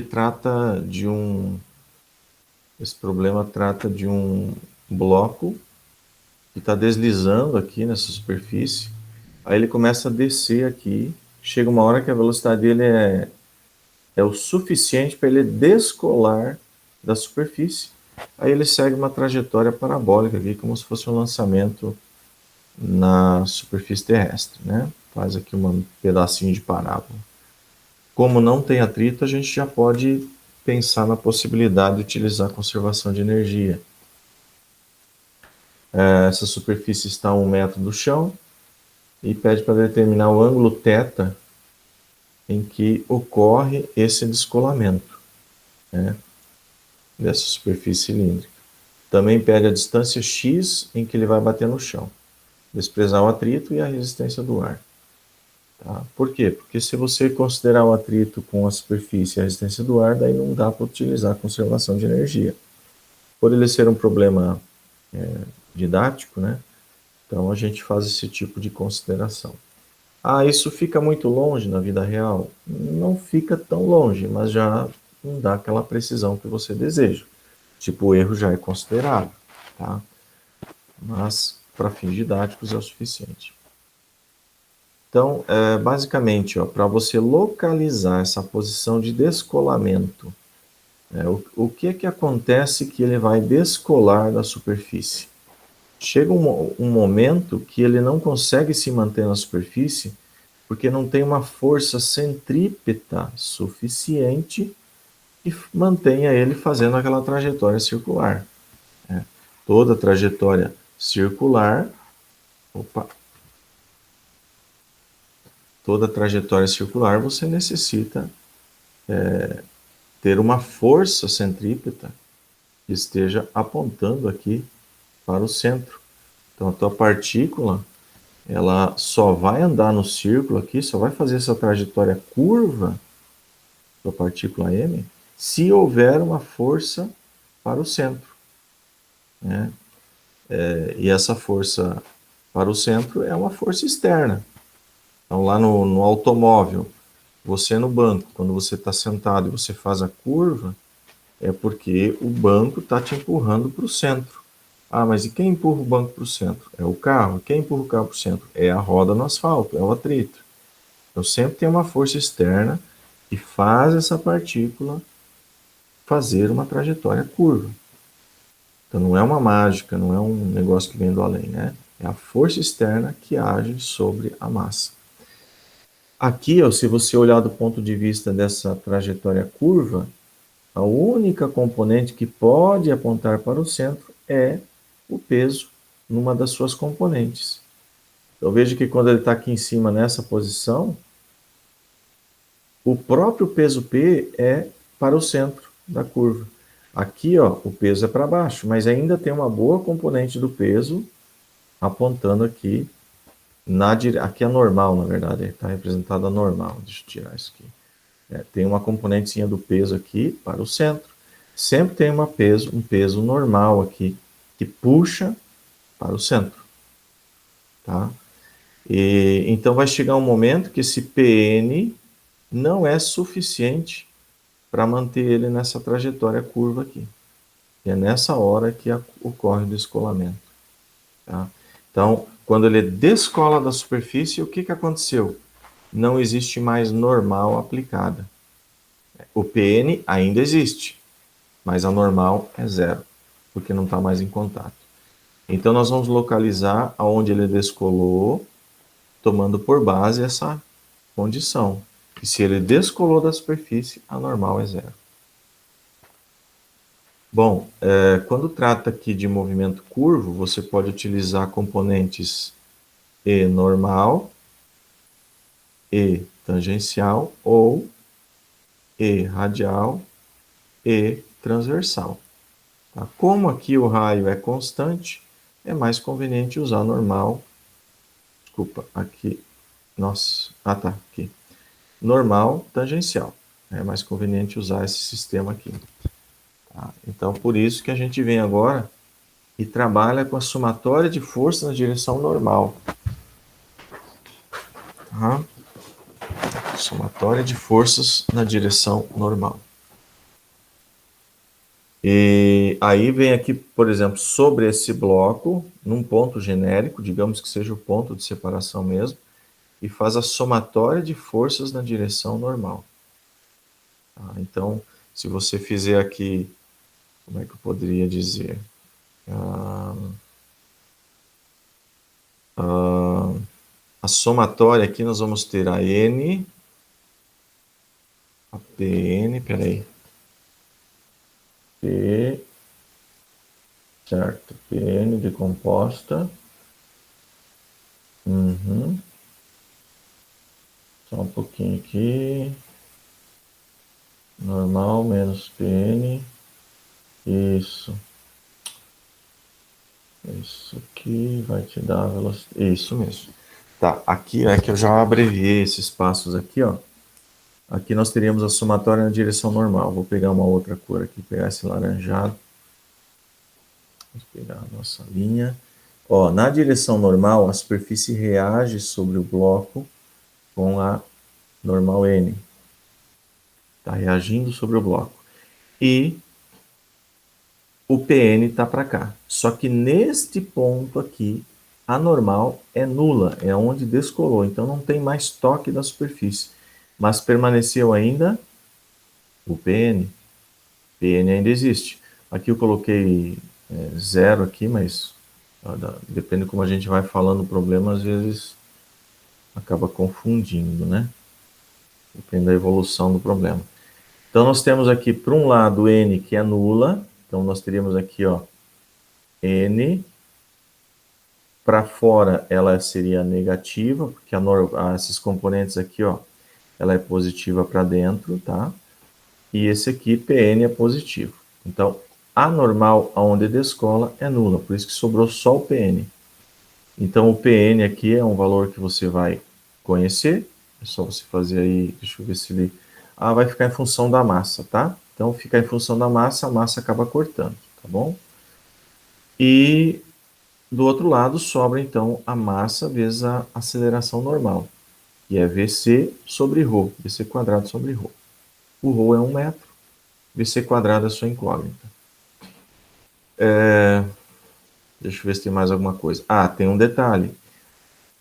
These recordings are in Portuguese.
trata de esse problema trata de um bloco que está deslizando aqui nessa superfície, aí ele começa a descer aqui, chega uma hora que a velocidade dele é o suficiente para ele descolar da superfície, aí ele segue uma trajetória parabólica aqui, como se fosse um lançamento na superfície terrestre, né? Faz aqui um pedacinho de parábola. Como não tem atrito, a gente já pode pensar na possibilidade de utilizar a conservação de energia. Essa superfície está a 1 metro do chão e pede para determinar o ângulo θ em que ocorre esse descolamento, né, dessa superfície cilíndrica. Também pede a distância x em que ele vai bater no chão, desprezar o atrito e a resistência do ar. Tá? Por quê? Porque se você considerar o atrito com a superfície e a resistência do ar, daí não dá para utilizar a conservação de energia. Por ele ser um problema didático, né? Então a gente faz esse tipo de consideração. Ah, isso fica muito longe na vida real? Não fica tão longe, mas já não dá aquela precisão que você deseja. Tipo, o erro já é considerado, tá? Mas para fins didáticos é o suficiente. Então, basicamente, para você localizar essa posição de descolamento, o que é que acontece que ele vai descolar da superfície? Chega um momento que ele não consegue se manter na superfície porque não tem uma força centrípeta suficiente que mantenha ele fazendo aquela trajetória circular. Né? Toda trajetória circular, toda trajetória circular você necessita ter uma força centrípeta que esteja apontando aqui para o centro. Então a tua partícula ela só vai andar no círculo aqui, só vai fazer essa trajetória curva da partícula M, se houver uma força para o centro. Né? E essa força para o centro é uma força externa. Então lá no automóvel, você no banco, quando você está sentado e você faz a curva, é porque o banco está te empurrando para o centro. Ah, mas e quem empurra o banco para o centro? É o carro. Quem empurra o carro para o centro? É a roda no asfalto, é o atrito. Então sempre tem uma força externa que faz essa partícula fazer uma trajetória curva. Então não é uma mágica, não é um negócio que vem do além, né? É a força externa que age sobre a massa. Aqui, ó, se você olhar do ponto de vista dessa trajetória curva, a única componente que pode apontar para o centro é o peso numa das suas componentes. Eu vejo que quando ele está aqui em cima nessa posição, o próprio peso P é para o centro da curva. Aqui, ó, o peso é para baixo, mas ainda tem uma boa componente do peso apontando aqui aqui é normal, na verdade, está representada a normal. Deixa eu tirar isso aqui. Tem uma componentezinha do peso aqui para o centro. Sempre tem um peso normal aqui que puxa para o centro, tá? E então vai chegar um momento que esse Pn não é suficiente para manter ele nessa trajetória curva aqui. E é nessa hora que ocorre o descolamento. Tá? Então, quando ele descola da superfície, o que, que aconteceu? Não existe mais normal aplicada. O Pn ainda existe, mas a normal é zero, porque não está mais em contato. Então, nós vamos localizar aonde ele descolou, tomando por base essa condição. E se ele descolou da superfície, a normal é zero. Bom, quando trata aqui de movimento curvo, você pode utilizar componentes E normal, E tangencial ou E radial, E transversal. Tá? Como aqui o raio é constante, é mais conveniente usar normal. Desculpa, aqui. Nossa, tá, aqui. Normal, tangencial. É mais conveniente usar esse sistema aqui. Tá? Então, por isso que a gente vem agora e trabalha com a somatória de força na direção normal. Tá? Somatória de forças na direção normal. E aí vem aqui, por exemplo, sobre esse bloco, num ponto genérico, digamos que seja o ponto de separação mesmo, e faz a somatória de forças na direção normal. Tá? Então, se você fizer aqui, como é que eu poderia dizer? A somatória aqui nós vamos ter a N, a PN, peraí, P, certo, PN de composta, só um pouquinho aqui, normal menos PN, isso aqui vai te dar a velocidade, isso mesmo. Tá, aqui é que eu já abreviei esses passos aqui, ó. Aqui nós teríamos a somatória na direção normal. Vou pegar uma outra cor aqui, pegar esse laranjado. Vamos pegar a nossa linha. Ó, na direção normal, a superfície reage sobre o bloco com a normal N. Está reagindo sobre o bloco. E o PN está para cá. Só que neste ponto aqui, a normal é nula, é onde descolou. Então não tem mais toque da superfície. Mas permaneceu ainda o PN. PN ainda existe. Aqui eu coloquei zero aqui, mas depende de como a gente vai falando o problema, às vezes acaba confundindo, né? Depende da evolução do problema. Então nós temos aqui, por um lado, N que é nula. Então nós teríamos aqui, ó, N. Para fora ela seria negativa, porque esses componentes aqui, ó, ela é positiva para dentro, tá? E esse aqui, PN, é positivo. Então, a normal aonde descola é nula, por isso que sobrou só o PN. Então, o PN aqui é um valor que você vai conhecer. É só você fazer aí, deixa eu ver se ele... Ah, vai ficar em função da massa, tá? Então, ficar em função da massa, a massa acaba cortando, tá bom? E do outro lado sobra, então, a massa vezes a aceleração normal, que é VC sobre ρ, VC quadrado sobre ρ. O ρ é 1 metro, VC quadrado é sua incógnita. Deixa eu ver se tem mais alguma coisa. Ah, tem um detalhe.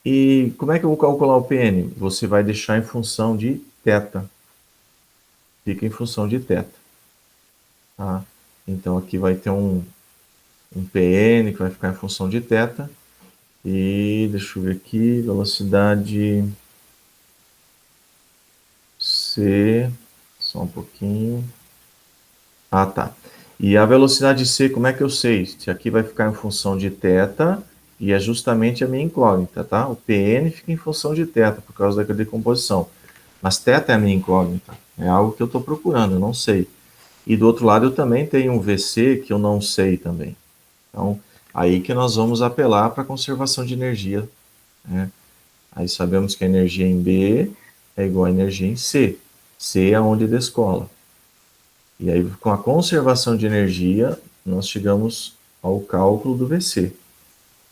E como é que eu vou calcular o PN? Você vai deixar em função de θ. Fica em função de θ. Tá? Então aqui vai ter um PN que vai ficar em função de θ. E deixa eu ver aqui, velocidade C, só um pouquinho. Ah, tá. E a velocidade C, como é que eu sei? Se aqui vai ficar em função de θ, e é justamente a minha incógnita, tá? O PN fica em função de θ, por causa da decomposição. Mas θ é a minha incógnita. É algo que eu estou procurando, eu não sei. E do outro lado eu também tenho um VC que eu não sei também. Então, aí que nós vamos apelar para a conservação de energia, né? Aí sabemos que a energia em B é igual a energia em C. C é onde descola. E aí, com a conservação de energia, nós chegamos ao cálculo do VC.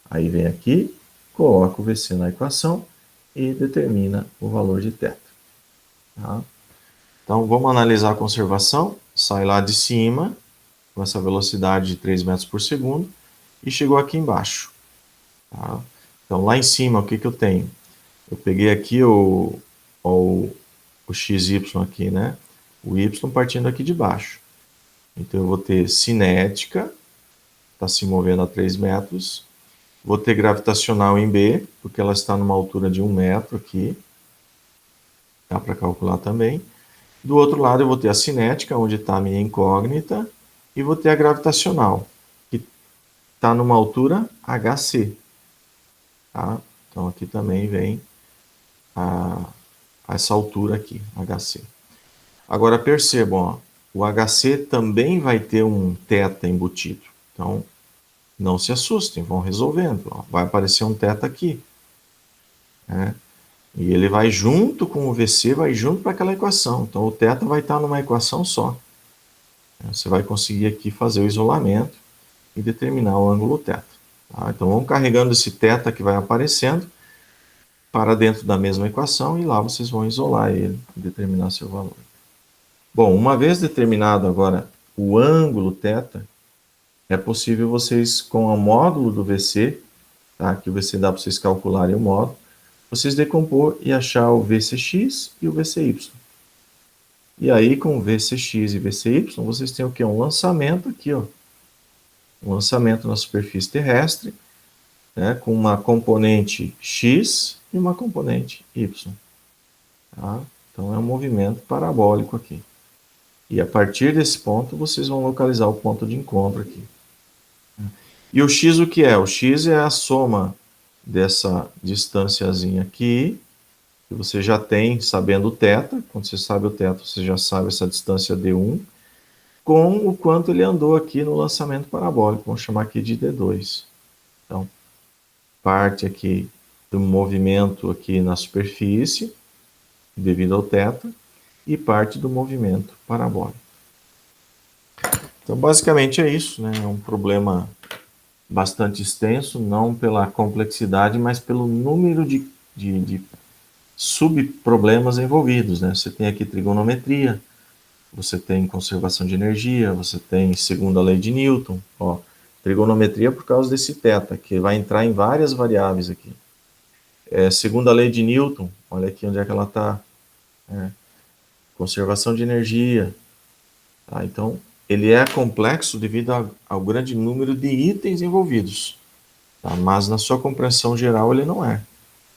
Aí vem aqui, coloca o VC na equação e determina o valor de θ. Tá? Então, vamos analisar a conservação. Sai lá de cima, com essa velocidade de 3 metros por segundo, e chegou aqui embaixo. Tá? Então, lá em cima, o que, que eu tenho? Eu peguei aqui o XY aqui, né? O Y partindo aqui de baixo. Então, eu vou ter cinética, está se movendo a 3 metros. Vou ter gravitacional em B, porque ela está numa altura de 1 metro aqui. Dá para calcular também. Do outro lado, eu vou ter a cinética, onde está a minha incógnita. E vou ter a gravitacional, que está numa altura HC. Tá? Então, aqui também vem essa altura aqui, HC. Agora, percebam, ó, o HC também vai ter um θ embutido. Então, não se assustem, vão resolvendo. Ó. Vai aparecer um θ aqui. Né? E ele vai junto com o VC, vai junto para aquela equação. Então, o θ vai estar numa equação só. Você vai conseguir aqui fazer o isolamento e determinar o ângulo θ. Tá? Então, vamos carregando esse θ que vai aparecendo para dentro da mesma equação e lá vocês vão isolar ele e determinar seu valor. Bom, uma vez determinado agora o ângulo θ, é possível vocês, com o módulo do VC, tá? Que o VC dá para vocês calcularem o módulo, vocês decompor e achar o VCX e o VCY. E aí, com o VCX e VCY, vocês têm o quê? Um lançamento aqui, ó. Um lançamento na superfície terrestre, né? Com uma componente X e uma componente Y. Tá? Então, é um movimento parabólico aqui. E a partir desse ponto, vocês vão localizar o ponto de encontro aqui. E o x o que é? O x é a soma dessa distânciazinha aqui, que você já tem sabendo o θ. Quando você sabe o θ, você já sabe essa distância d1, com o quanto ele andou aqui no lançamento parabólico. Vamos chamar aqui de d2. Então, parte aqui do movimento aqui na superfície, devido ao θ, e parte do movimento parabólico. Então, basicamente é isso, né? É um problema bastante extenso, não pela complexidade, mas pelo número de subproblemas envolvidos, né? Você tem aqui trigonometria, você tem conservação de energia, você tem segunda lei de Newton, ó, trigonometria por causa desse θ, que vai entrar em várias variáveis aqui. Segunda lei de Newton, olha aqui onde é que ela está. Conservação de energia. Tá? Então, ele é complexo devido ao grande número de itens envolvidos. Tá? Mas na sua compreensão geral ele não é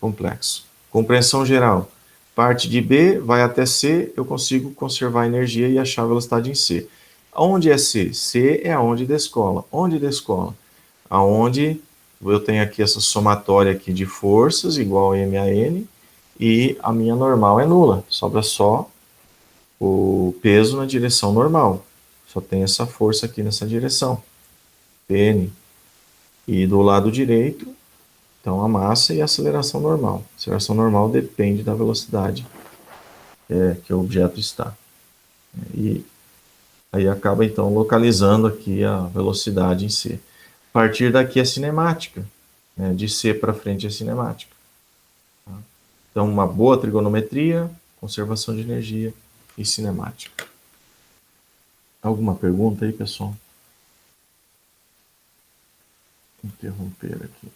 complexo. Compreensão geral. Parte de B vai até C, eu consigo conservar a energia e achar a velocidade em C. Onde é C? C é aonde descola. Onde descola? Aonde eu tenho aqui essa somatória aqui de forças igual a M a N e a minha normal é nula. Sobra só o peso na direção normal. Só tem essa força aqui nessa direção. Pn. E do lado direito, então a massa e a aceleração normal. A aceleração normal depende da velocidade que o objeto está. E aí acaba então localizando aqui a velocidade em C. A partir daqui é cinemática. Né? De C para frente é cinemática. Tá? Então uma boa trigonometria, conservação de energia e cinemática. Alguma pergunta aí, pessoal? Interromper aqui.